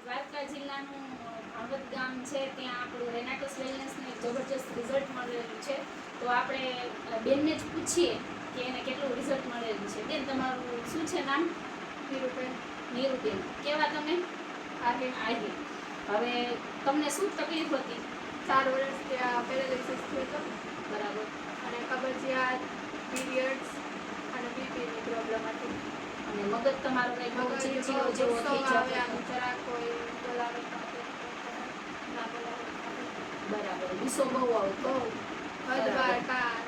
દ્વારકા જિલ્લાનું ભાણવડ ગામ છે, ત્યાં આપણું રેનાટસ વેલનેસનું એક જબરજસ્ત રિઝલ્ટ મળેલું છે. તો આપણે બેનને જ પૂછીએ કે એને કેટલું રિઝલ્ટ મળેલું છે. બેન, તમારું શું છે નામ? નીરુબેન. નીરુબેન. કેવા તમે? આહિર. હવે તમને શું તકલીફ હતી? 4 વર્ષથી આ પેરાલિસિસ થયો હતો. બરાબર. અને કબજિયાત, પીરિયડ્સ અને બીપીની પ્રોબ્લેમ હતી. અને મગજ તમારો કંઈ બહુ ચીડચીડો જેવો થઈ આવે, જતો? આમ જરાક કોઈ બોલાવે ના બોલાવે. બરાબર. ગુસ્સો બહુ આવતો? હદવાર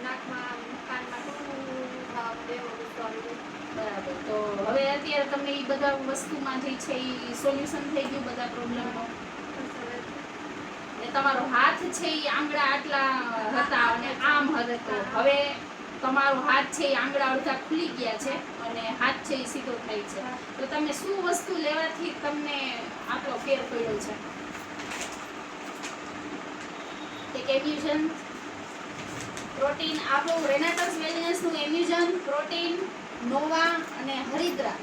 નાકમાં કાનમાં ટૂંક એવો ગુસ્સો આવી ગયો. બરાબર. તો હવે અત્યારે તમને એ બધા વસ્તુમાં જે છે એ સોલ્યુશન થઈ ગયું બધા પ્રોબ્લેમનો? ને તમારો હાથ છે એ આંગળા આટલા હતા અને આમ હતો, હવે તમારો હાથ છે એ આંગળા અડધા ખુલી ગયા છે અને હાથ છે એ સીધો થાય છે. તો તમે શું વસ્તુ લેવાથી તમને આટલો ફેર પડ્યો છે? એક એમ્યુઝન પ્રોટીન, આપણું રેનાટસ વેલનેસનું એમ્યુઝન, પ્રોટીન, નોવા અને હરિદ્રા,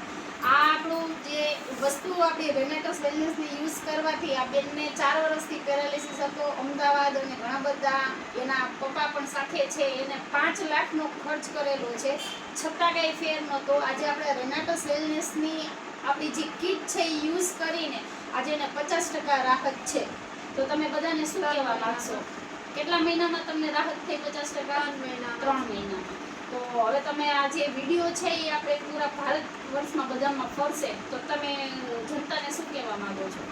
આ આપણું જે વસ્તુ આપણી રેનાટસ વેલનેસની યુઝ કરવાથી આ બેનને 4 વર્ષથી પેરાલિસિસ હતો. અમદાવાદ અને ઘણા બધા એના પપ્પા પણ સાથે છે, એને 5 લાખનો ખર્ચ કરેલો છે, છતાં કંઈ ફેર નહોતો. આજે આપણે રેનાટસ વેલનેસની આપણી જે કીટ છે એ યુઝ કરીને આજે એને 50% રાહત છે. તો તમે બધાને શું કહેવા માંગશો? કેટલા મહિનામાં તમને રાહત થઈ? 50%? 3 મહિના. 3 મહિનામાં. તો હવે તમે આ જે વિડીયો છે એ આપણે પૂરા ભારત વર્ષમાં બધામાં ફરશે, તો તમે જનતાને શું કહેવા માંગો છો?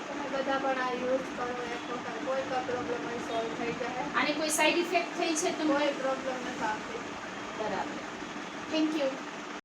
તમે બધા પણ આ યુઝ કરો, એક વખત કોઈ પણ પ્રોબ્લેમ હોય સોલ્વ થઈ જાય. આની કોઈ સાઈડ ઇફેક્ટ થઈ છે તમને? કોઈ પ્રોબ્લેમ નથી આવતી. બરાબર. Thank you.